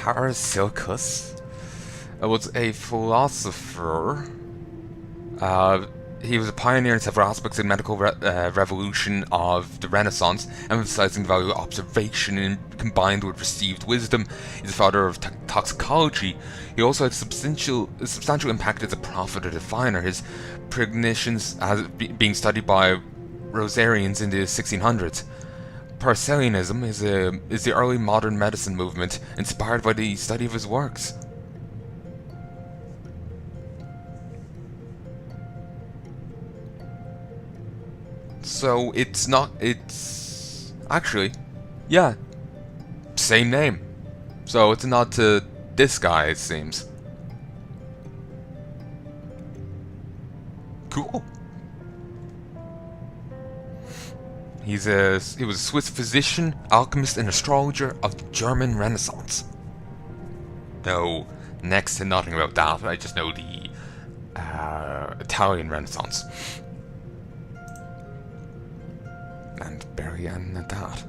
Paracelsus was a philosopher. He was a pioneer in several aspects of the medical revolution of the Renaissance, emphasizing the value of observation combined with received wisdom. He's the father of toxicology. He also had a substantial impact as a prophet or diviner. His precognitions being studied by Rosarians in the 1600s. Paracelsianism is the early modern medicine movement, inspired by the study of his works. So it's actually, yeah, same name. So it's a nod to this guy, it seems. Cool. He was a Swiss physician, alchemist, and astrologer of the German Renaissance. No, next to nothing about that. I just know the Italian Renaissance. And barely any of that.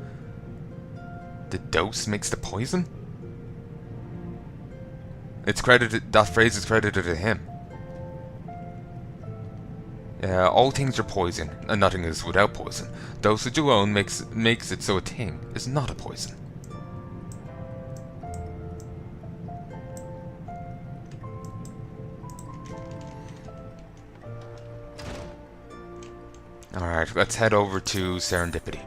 The dose makes the poison? It's credited. That phrase is credited to him. All things are poison, and nothing is without poison. Dosage alone makes it so a thing is not a poison. Alright, let's head over to Serendipity.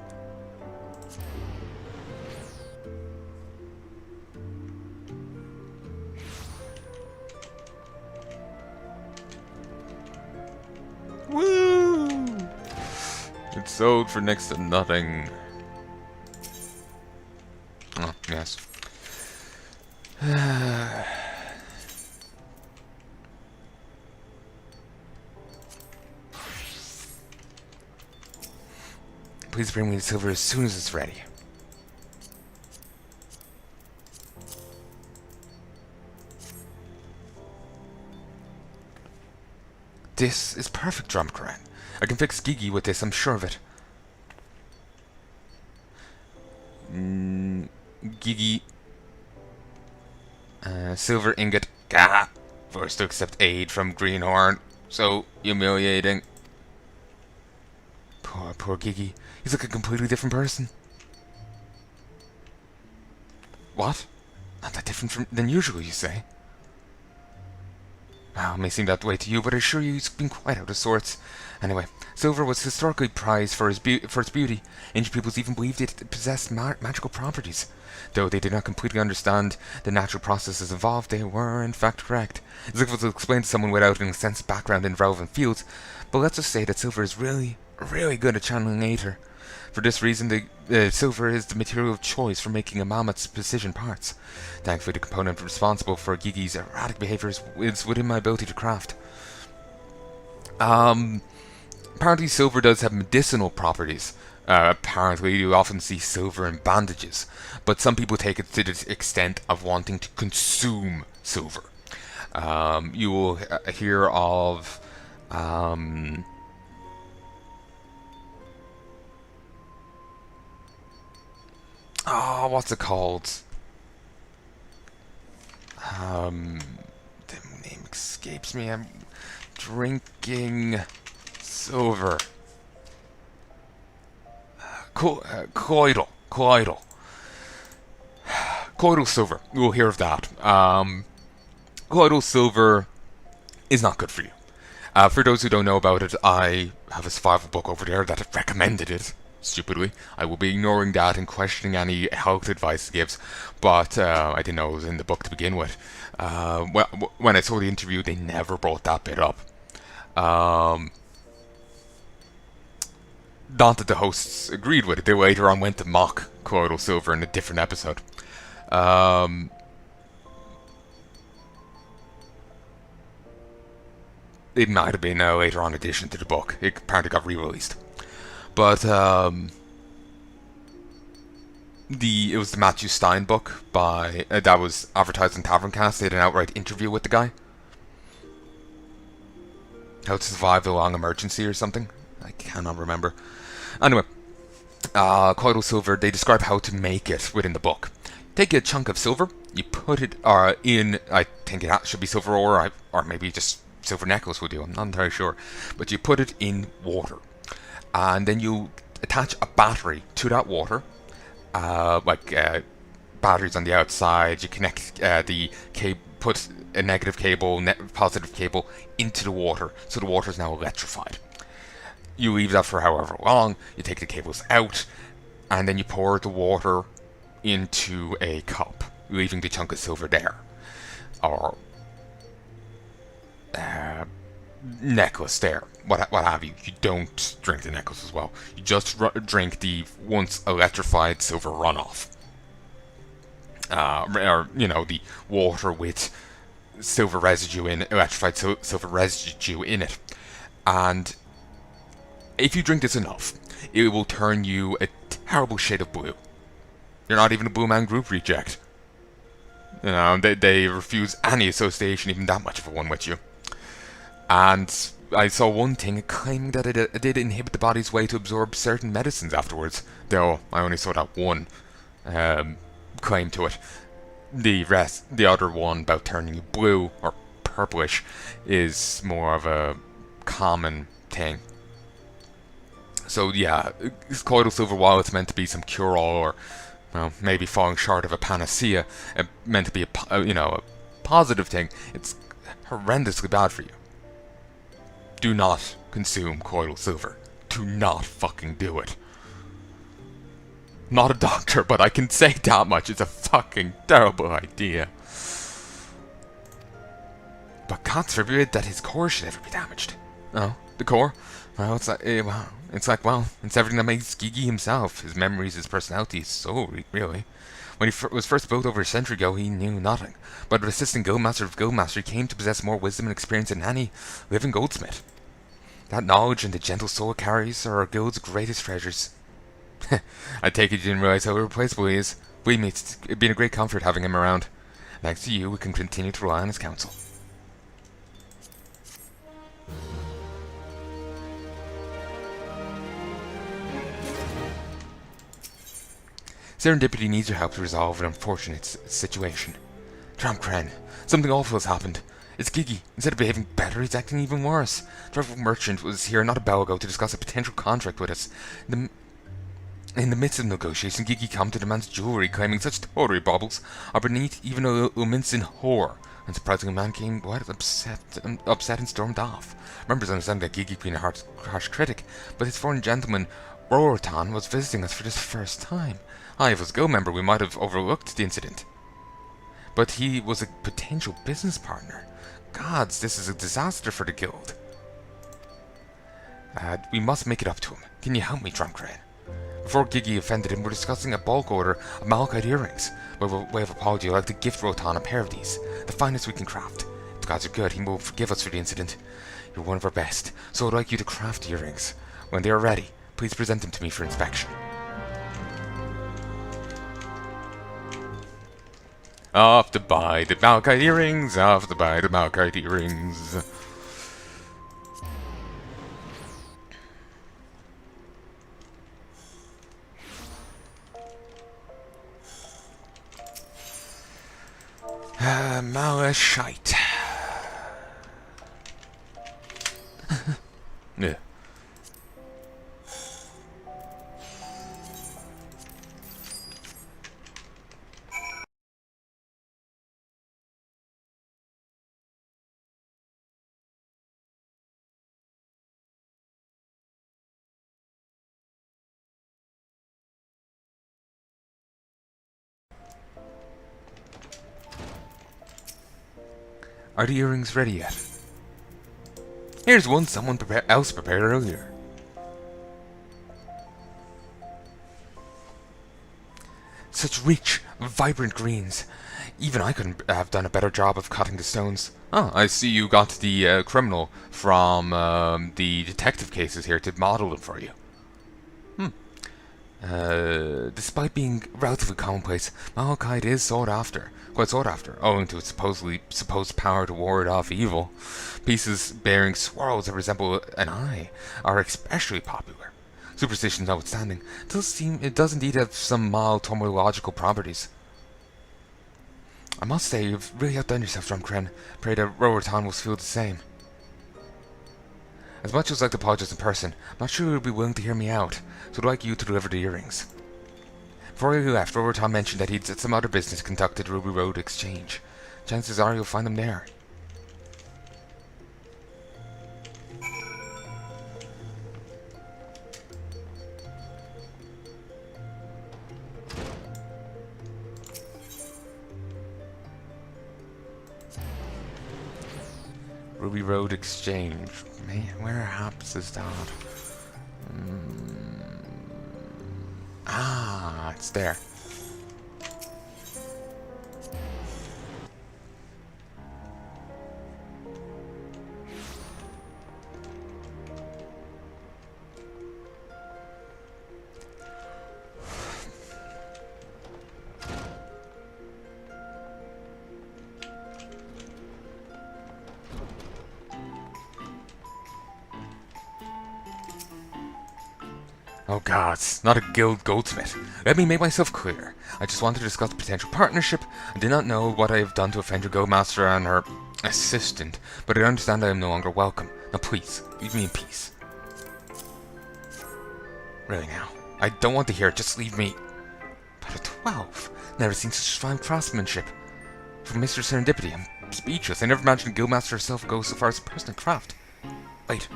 Woo! It's sold for next to nothing. Oh, yes. Please bring me the silver as soon as it's ready. This is perfect, Drumcaran. I can fix Gigi with this, I'm sure of it. Gigi. Silver ingot. Gah! Forced to accept aid from Greenhorn. So humiliating. Poor Gigi. He's like a completely different person. What? Not that different than usual, you say? Well, it may seem that way to you, but I assure you he's been quite out of sorts. Anyway, silver was historically prized for its beauty. Ancient peoples even believed it possessed magical properties. Though they did not completely understand the natural processes involved, they were in fact correct. It's difficult to explain to someone without an extensive background in relevant fields, but let's just say that silver is really good at channeling Aether. For this reason, the silver is the material of choice for making a mammoth's precision parts. Thankfully, the component responsible for Gigi's erratic behavior is within my ability to craft. Apparently silver does have medicinal properties. Apparently you often see silver in bandages, but some people take it to the extent of wanting to consume silver. You will hear of what's it called? The name escapes me. I'm drinking silver. Colloidal silver. You will hear of that. Colloidal silver is not good for you. For those who don't know about it, I have a survival book over there that recommended it. Stupidly, I will be ignoring that and questioning any health advice it gives, but I didn't know it was in the book to begin with. When I saw the interview, they never brought that bit up. Not that the hosts agreed with it, they later on went to mock colloidal silver in a different episode. It might have been a later on addition to the book. It apparently got re-released. But it was the Matthew Stein book by that was advertised on Taverncast. They had an outright interview with the guy. How to survive a long emergency or something. I cannot remember. Anyway, colloidal silver. They describe how to make it within the book. take a chunk of silver, you put it in, I think it should be silver ore, or maybe just silver necklace would do, I'm not entirely sure. But you put it in water. And then you attach a battery to that water, batteries on the outside. You connect the cable, put a negative cable, positive cable into the water, so the water is now electrified. You leave that for however long, you take the cables out, and then you pour the water into a cup, leaving the chunk of silver there. Or necklace there, what have you. You don't drink the necklace as well. You just drink the once electrified silver runoff. Or, the water with silver residue in, electrified silver residue in it. And if you drink this enough, it will turn you a terrible shade of blue. You're not even a Blue Man Group reject. They refuse any association, even that much of a one with you. And I saw one thing claiming that it did inhibit the body's way to absorb certain medicines afterwards, though I only saw that one claim to it. The other one about turning you blue or purplish is more of a common thing. So yeah, colloidal silver, while it's meant to be some cure-all, or maybe falling short of a panacea, meant to be a positive thing, it's horrendously bad for you. Do not consume colloidal silver. Do not fucking do it. Not a doctor, but I can say that much. It's a fucking terrible idea. But God's forbid that his core should ever be damaged. Oh, the core? Well, it's like, it's everything that makes Gigi himself. His memories, his personality, so really. When he was first built over a century ago, he knew nothing. But an assistant guildmaster of guildmaster, he came to possess more wisdom and experience than any living goldsmith. That knowledge and the gentle soul it carries are our guild's greatest treasures. I take it you didn't realize how irreplaceable he is. Believe me, it's been a great comfort having him around. Thanks to you, we can continue to rely on his counsel. Serendipity needs your help to resolve an unfortunate situation. Tramkren, something awful has happened. It's Gigi. Instead of behaving better, he's acting even worse. The Dreadful Merchant was here not a bell ago to discuss a potential contract with us. In the midst of negotiation, Gigi come to demand jewelry, claiming such tawdry baubles are beneath even a Luminsin whore. Unsurprisingly, man came upset and stormed off. Members understand that Gigi being a harsh critic, but his foreign gentleman, Rorotan, was visiting us for this first time. If it was a guild member, we might have overlooked the incident. But he was a potential business partner. Gods, this is a disaster for the guild. We must make it up to him. Can you help me, Drumcrane? Before Gigi offended him, we're discussing a bulk order of malachite earrings. By way of apology, I'd like to gift Rotan a pair of these, the finest we can craft. If the gods are good, he will forgive us for the incident. You're one of our best, so I'd like you to craft earrings. When they are ready, please present them to me for inspection. Off to buy the malachite earrings, off to buy the malachite earrings. Malachite. Yeah. Are the earrings ready yet? Here's one someone else prepared earlier. Such rich, vibrant greens. Even I couldn't have done a better job of cutting the stones. Oh, I see you got the criminal from the detective cases here to model them for you. Despite being relatively commonplace, malachite is quite sought after, owing to its supposed power to ward off evil. Pieces bearing swirls that resemble an eye are especially popular. Superstition notwithstanding, it does indeed have some mild tomological properties. I must say, you've really outdone yourself, Drumcren. Pray that Rowerton will feel the same. As much as I'd like to apologize in person, I'm not sure you'll be willing to hear me out, so I'd like you to deliver the earrings. Before he left, Rowerton mentioned that he'd some other business conducted Ruby Road Exchange. Chances are you'll find them there. Ruby Road Exchange. Man, where perhaps is that? Ah, it's there. Oh gods, not a guild goldsmith. Let me make myself clear. I just wanted to discuss a potential partnership. I did not know what I have done to offend your guildmaster and her assistant, but I understand I am no longer welcome. Now please, leave me in peace. Really now, I don't want to hear it, just leave me. But at 12, never seen such fine craftsmanship. From Mr. Serendipity, I'm speechless. I never imagined a guildmaster herself would go so far as a personal craft. Wait,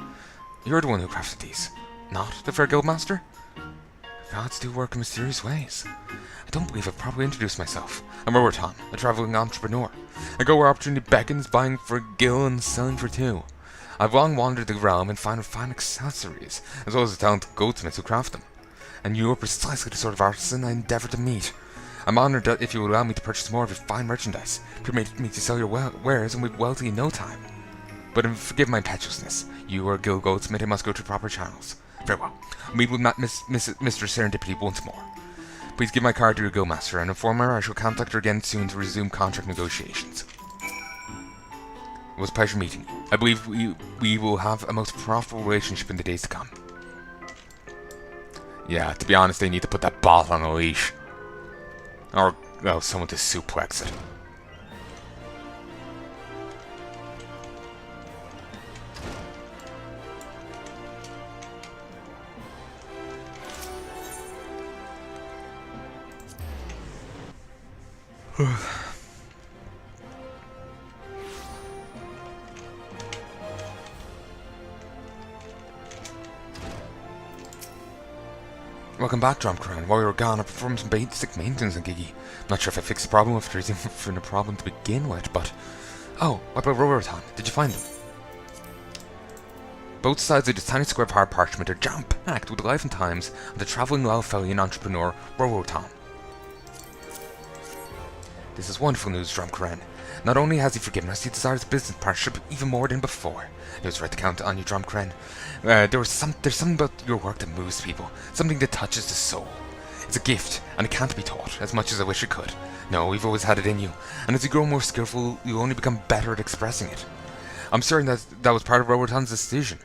you're the one who crafted these. Not the fair guildmaster? Gods do work in mysterious ways. I don't believe I've properly introduced myself. I'm Rowerton, a traveling entrepreneur. I go where opportunity beckons, buying for a gill and selling for two. I've long wandered the realm and found fine accessories, as well as the talented goldsmiths who craft them. And you are precisely the sort of artisan I endeavour to meet. I'm honoured that if you will allow me to purchase more of your fine merchandise, permit me to sell your wares and we'll be wealthy in no time. But forgive my impetuousness. You are a guild goldsmith and must go through proper channels. Very well. I'll meet with Mr. Serendipity once more. Please give my card to your guildmaster and inform her I shall contact her again soon to resume contract negotiations. It was a pleasure meeting you. I believe we will have a most profitable relationship in the days to come. Yeah, to be honest, they need to put that bot on a leash. Or, well, someone to suplex it. Welcome back, Drumcren. While you were gone, I performed some basic maintenance on Gigi. Not sure if I fixed the problem, if there's even a problem to begin with, but... Oh, what about Rowerton? Did you find them? Both sides of this tiny square of hard parchment are jam-packed with the life and times of the travelling Lalfelian entrepreneur, Rowerton. This is wonderful news, Drumcren. Not only has he forgiven us, he desires a business partnership even more than before. It was right to count on you, Drumcren. There's something about your work that moves people, something that touches the soul. It's a gift, and it can't be taught, as much as I wish it could. No, we've always had it in you, and as you grow more skillful, you'll only become better at expressing it. I'm certain that was part of Rowerton's decision.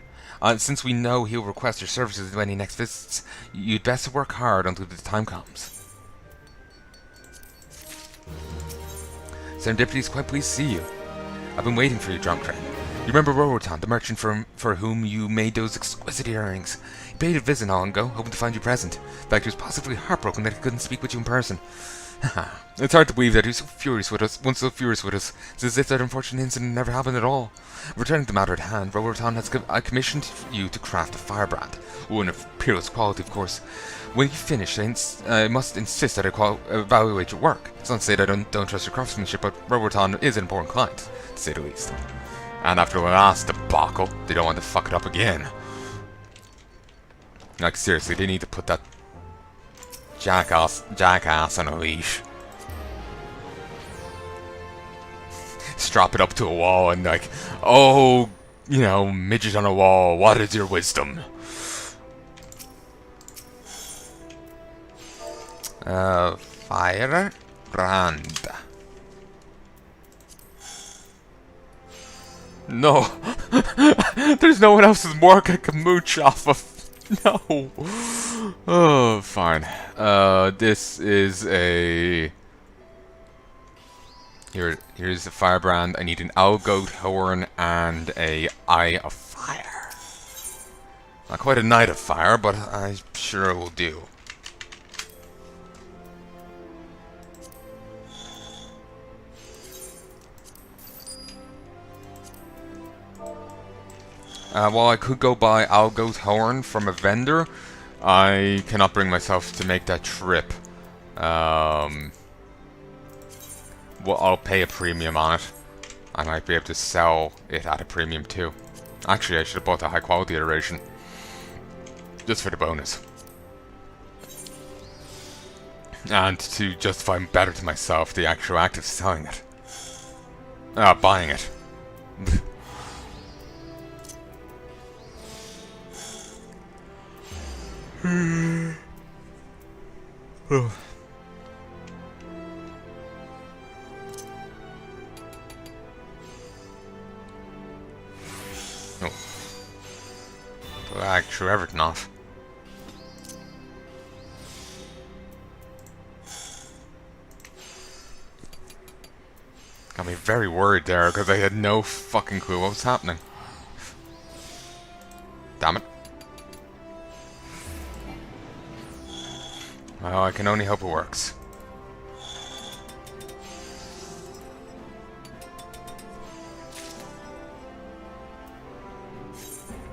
Since we know he'll request your services when he next visits, you'd best work hard until the time comes. Serendipity is quite pleased to see you. I've been waiting for you, Drumcren. You remember Rowerton, the merchant for whom you made those exquisite earrings? He paid a visit not long ago, hoping to find you present. In fact, he was positively heartbroken that he couldn't speak with you in person. It's hard to believe that he was once so furious with us. It's as if that unfortunate incident never happened at all. Returning to the matter at hand, Rowerton has commissioned you to craft a firebrand. One of peerless quality, of course. When you finish, I must insist that I evaluate your work. It's not to say that I don't trust your craftsmanship, but Rowerton is an important client, to say the least. And after the last debacle, they don't want to fuck it up again. Like, seriously, they need to put that jackass on a leash. Strap it up to a wall and like, oh, you know, midget on a wall, what is your wisdom? Firebrand. No. There's no one else's work I can mooch off of. No. Oh, fine. This is a... Here's the firebrand. I need an owl goat horn and a eye of fire. Not quite a night of fire, but I'm sure it will do. While I could go buy owl goat horn from a vendor, I cannot bring myself to make that trip. Well, I'll pay a premium on it. I might be able to sell it at a premium too. Actually, I should have bought the high quality iteration. Just for the bonus. And to justify better to myself the actual act of selling it. Buying it. Oh. Lag through everything off. Got me very worried there because I had no fucking clue what was happening. Damn it. Well, I can only hope it works.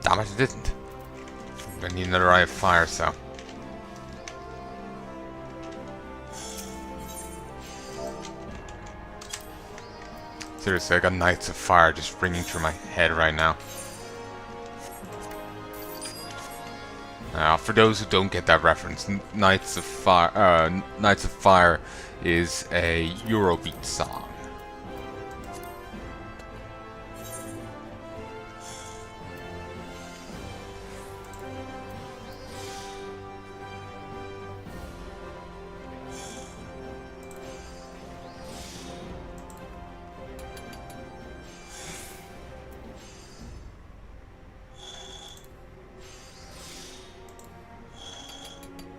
Damn it, it didn't. I need another eye of fire, so. Seriously, I got Knights of Fire just ringing through my head right now. For those who don't get that reference, Knights of Fire is a Eurobeat song.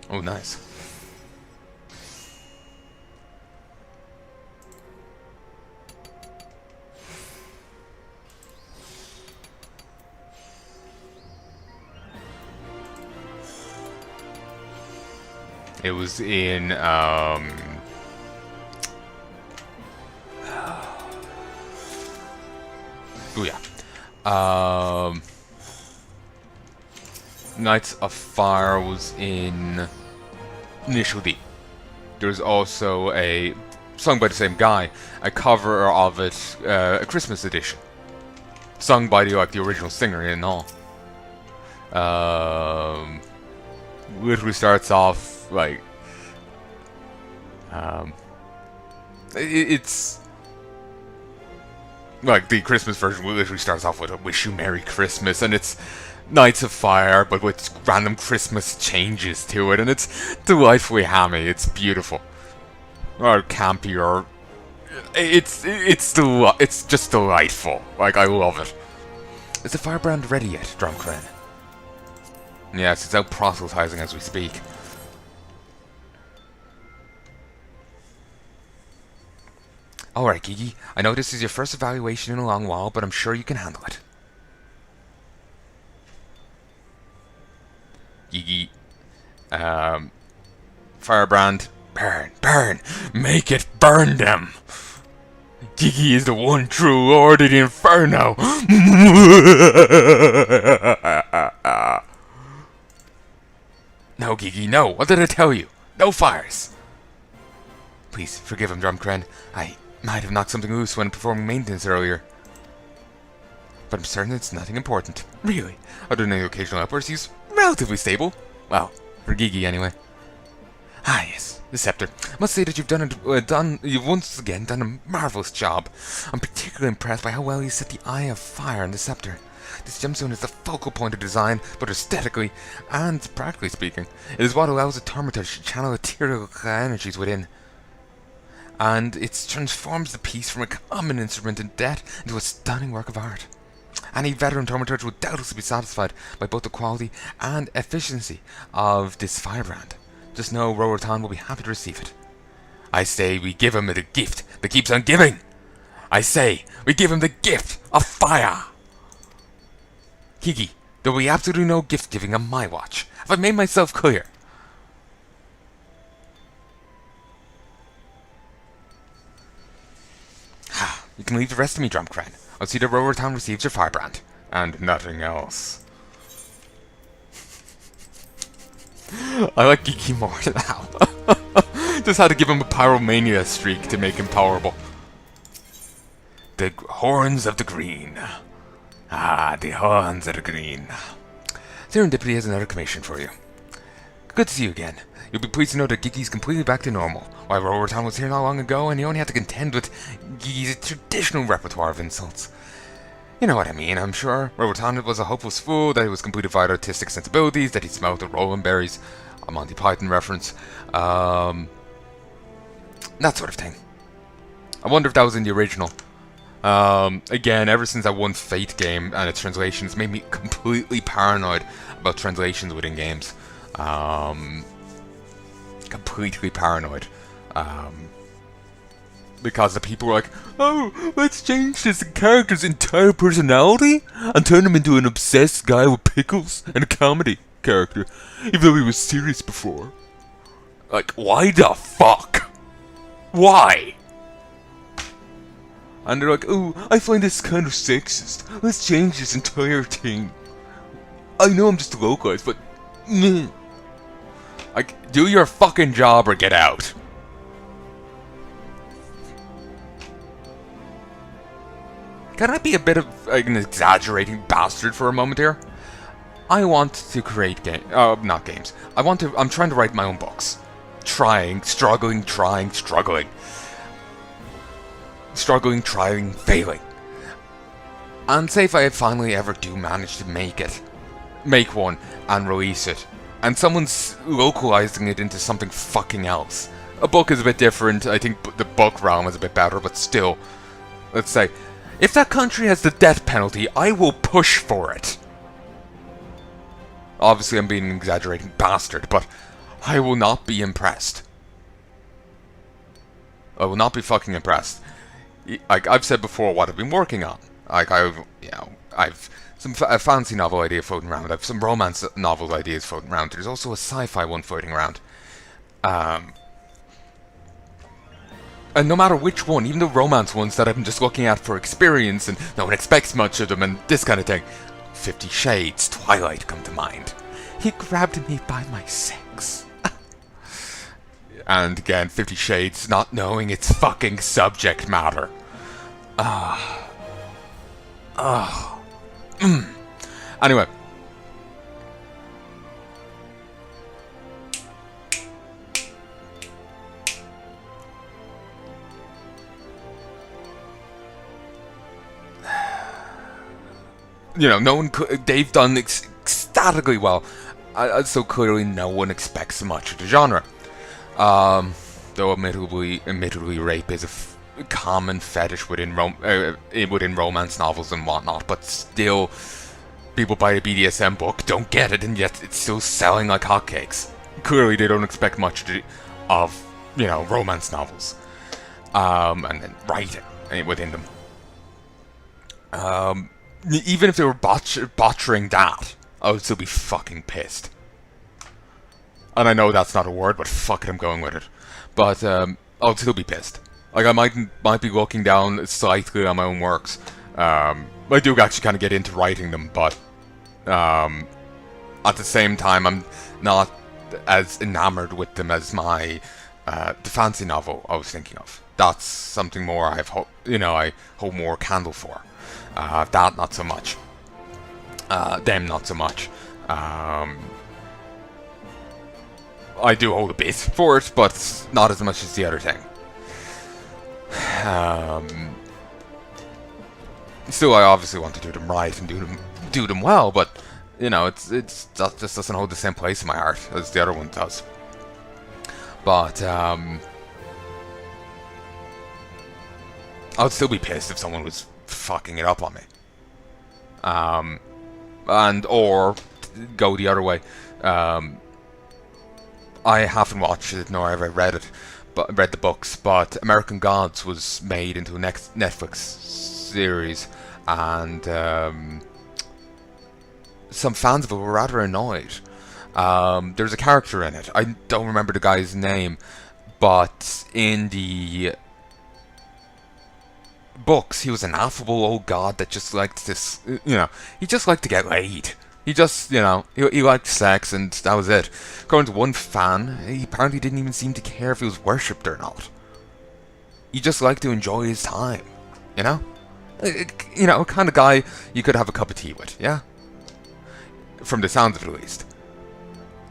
Oh, nice. It was in, oh yeah. Knights of Fire was in Initial D. There's also a sung by the same guy, a cover of it, a Christmas edition, sung by the original singer and all. Literally starts off like, it's like the Christmas version literally starts off with a "Wish you Merry Christmas," and it's Knights of Fire, but with random Christmas changes to it, and it's delightfully hammy. It's beautiful, or campy, or it's just delightful. Like, I love it. Is the firebrand ready yet, Drumcren? Yes, it's out proselytizing as we speak. Alright, Gigi, I know this is your first evaluation in a long while, but I'm sure you can handle it. Gigi, firebrand, burn, burn, make it burn them! Gigi is the one true lord of the inferno! No, Gigi, no, what did I tell you? No fires! Please, forgive him, Drumcren. I might have knocked something loose when performing maintenance earlier. But I'm certain it's nothing important. Really, other than the occasional outbursts, he's relatively stable. Well, for Gigi anyway. Ah, yes, the scepter. I must say that you've once again done a marvelous job. I'm particularly impressed by how well you set the eye of fire on the scepter. This gemstone is the focal point of design, but aesthetically and practically speaking, it is what allows the Thaumaturge to channel ethereal energies within. And it transforms the piece from a common instrument in death into a stunning work of art. Any veteran Thaumaturge would doubtless be satisfied by both the quality and efficiency of this firebrand. Just know Roatan will be happy to receive it. I say we give him a gift that keeps on giving! I say, we give him the gift of fire! Kiki, there will be absolutely no gift giving on my watch. Have I made myself clear? You can leave the rest of me, Drumcran. I'll see that Rovertown receives your firebrand. And nothing else. I like Kiki more now. Just had to give him a pyromania streak to make him powerful. The horns of the green. Ah, the horns of the green. Serendipity has another commission for you. Good to see you again. You'll be pleased to know that Gigi's completely back to normal. Why, Rovertown was here not long ago, and he only had to contend with Gigi's traditional repertoire of insults. You know what I mean, I'm sure. Rovertown was a hopeless fool, that he was completely devoid of artistic sensibilities, that he smelled the rolling berries, a Monty Python reference, that sort of thing. I wonder if that was in the original. Again, ever since that one Fate game and its translations made me completely paranoid about translations within games. Completely paranoid. Because the people were like, oh, let's change this character's entire personality and turn him into an obsessed guy with pickles and a comedy character, even though he was serious before. Like, why the fuck? Why? And they're like, oh, I find this kind of sexist. Let's change this entire thing. I know I'm just localized, but meh. Like, do your fucking job or get out. Can I be a bit of an exaggerating bastard for a moment here? I want to create not games. I'm trying to write my own books. Trying, struggling, failing. And say if I finally ever do manage to make one, and release it, and someone's localizing it into something fucking else. A book is a bit different, I think the book realm is a bit better, but still, let's say, if that country has the death penalty, I will push for it. Obviously I'm being an exaggerating bastard, but I will not be impressed. I will not be fucking impressed. Like, I've said before what I've been working on. Like, I've some fantasy novel idea floating around. I've some romance novel ideas floating around. There's also a sci-fi one floating around. And no matter which one, even the romance ones that I'm just looking at for experience and no one expects much of them and this kind of thing. 50 Shades, Twilight come to mind. He grabbed me by my sex. And again, 50 Shades not knowing its fucking subject matter. Anyway. You know, no one they've done ecstatically well. So clearly no one expects much of the genre. Though admittedly rape is a common fetish within romance novels and whatnot, but still, people buy a BDSM book, don't get it, and yet it's still selling like hotcakes. Clearly they don't expect much of, you know, romance novels. And then writing within them. Even if they were botchering that, I would still be fucking pissed. And I know that's not a word, but fuck it, I'm going with it. But, I would still be pissed. Like, I might be looking down slightly on my own works. I do actually kind of get into writing them, but, at the same time, I'm not as enamored with them as the fantasy novel I was thinking of. That's something more I hold more candle for. That not so much. Them not so much. I do hold a bit for it, but not as much as the other thing. Still, I obviously want to do them right and do them well, but you know, that just doesn't hold the same place in my heart as the other one does. But I would still be pissed if someone was fucking it up on me. Or go the other way. I haven't watched it, nor have I read it, read the books, but American Gods was made into a next Netflix series, and some fans of it were rather annoyed. There's a character in it. I don't remember the guy's name, but in the books, he was an affable old god that just liked this, he just liked to get laid. He just, he liked sex, and that was it. According to one fan, he apparently didn't even seem to care if he was worshipped or not. He just liked to enjoy his time, you know? Kind of guy you could have a cup of tea with, yeah? From the sound of it, at least.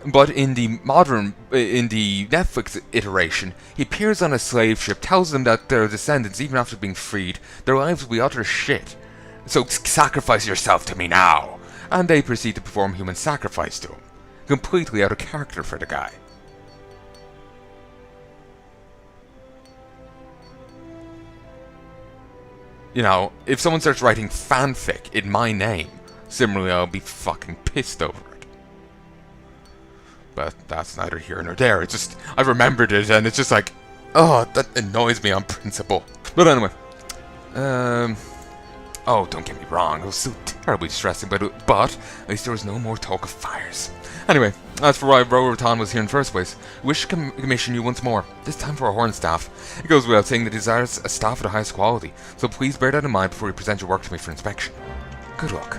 But in the Netflix iteration, he appears on a slave ship, tells them that their descendants, even after being freed, their lives will be utter shit. So sacrifice yourself to me now. And they proceed to perform human sacrifice to him. Completely out of character for the guy. If someone starts writing fanfic in my name, similarly I'll be fucking pissed over it. But that's neither here nor there. It's just, I remembered it, and it's just like, oh, that annoys me on principle. But anyway, oh, don't get me wrong, it was so terribly distressing, but at least there was no more talk of fires. Anyway, as for why Rotan was here in the first place, we wish to commission you once more, this time for a horn staff. It goes without saying that he desires a staff of the highest quality, so please bear that in mind before you present your work to me for inspection. Good luck.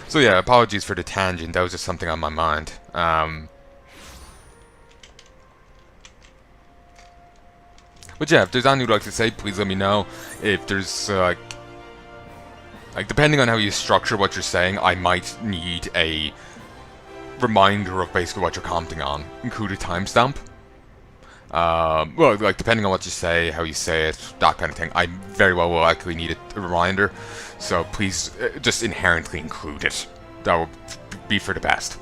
So yeah, apologies for the tangent, that was just something on my mind. But yeah, if there's anything you'd like to say, please let me know. If there's, like, depending on how you structure what you're saying, I might need a reminder of basically what you're commenting on, include a timestamp. Well, like, depending on what you say, how you say it, that kind of thing, I very well will likely need a reminder. So please, just inherently include it. That will be for the best.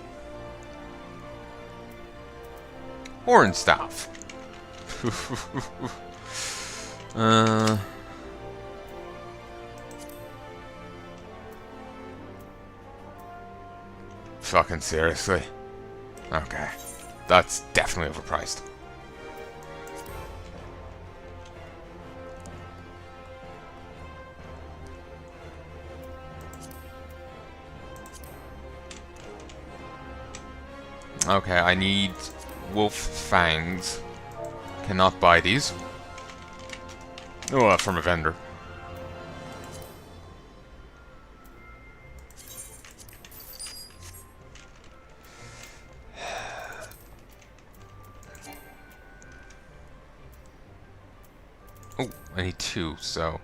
Horn staff. Fucking seriously? Okay. That's definitely overpriced. Okay, I need wolf fangs. Cannot buy these. Oh, from a vendor. Oh, I need two, so...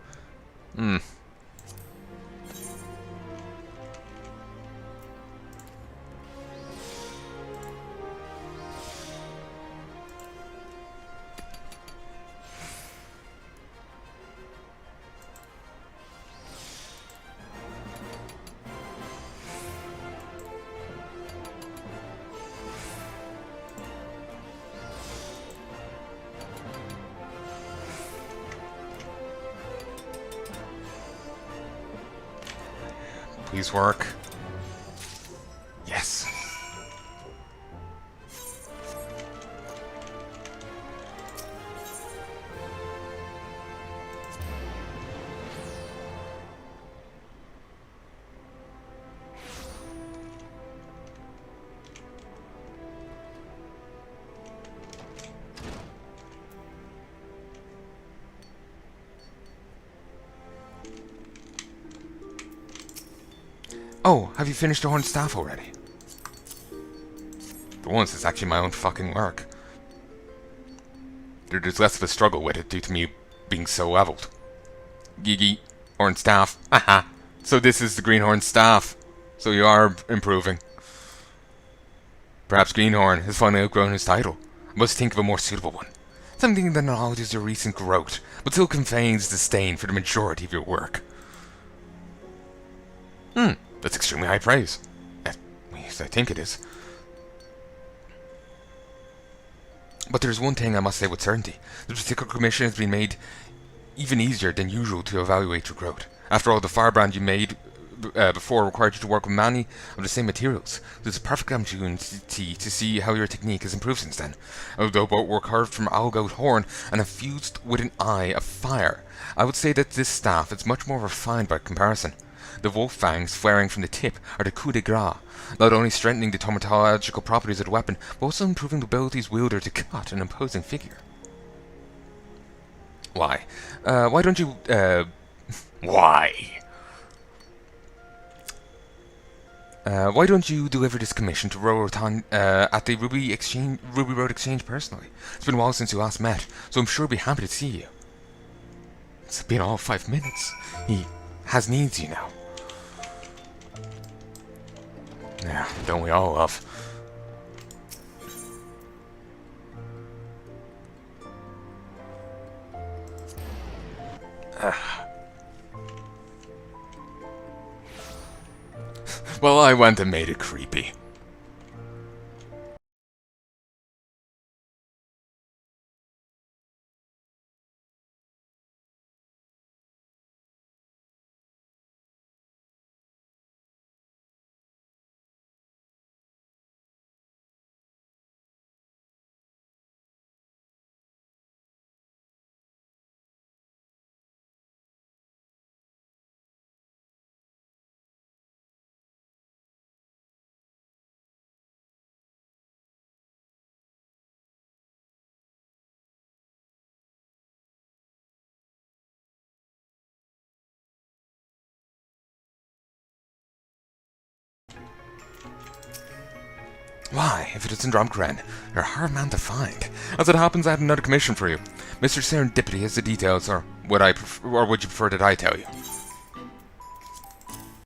Please work. Yes. Oh, have you finished the horn staff already? For once, it's actually my own fucking work. There's less of a struggle with it due to me being so leveled. Gigi, horn staff. Haha. So this is the greenhorn staff. So you are improving. Perhaps Greenhorn has finally outgrown his title. I must think of a more suitable one. Something that acknowledges your recent growth, but still conveys disdain for the majority of your work. That's extremely high praise. At least I think it is. But there's one thing I must say with certainty. This particular commission has been made even easier than usual to evaluate your growth. After all, the firebrand you made before required you to work with many of the same materials. There's a perfect opportunity to see how your technique has improved since then. Although both were carved from owl-goat horn and infused with an eye of fire, I would say that this staff is much more refined by comparison. The wolf fangs flaring from the tip are the coup de grace, not only strengthening the tomatological properties of the weapon, but also improving the ability's wielder to cut an imposing figure. Why? Why don't you, Why? Why don't you deliver this commission to Rotan at the Ruby Road Exchange personally? It's been a while since you last met, so I'm sure he'll be happy to see you. It's been all 5 minutes. He has needs, you know. Yeah, don't we all, love? Well, I went and made it creepy. Why, if it isn't Drumgren, you're a hard man to find. As it happens, I had another commission for you. Mr. Serendipity has the details, or would you prefer that I tell you?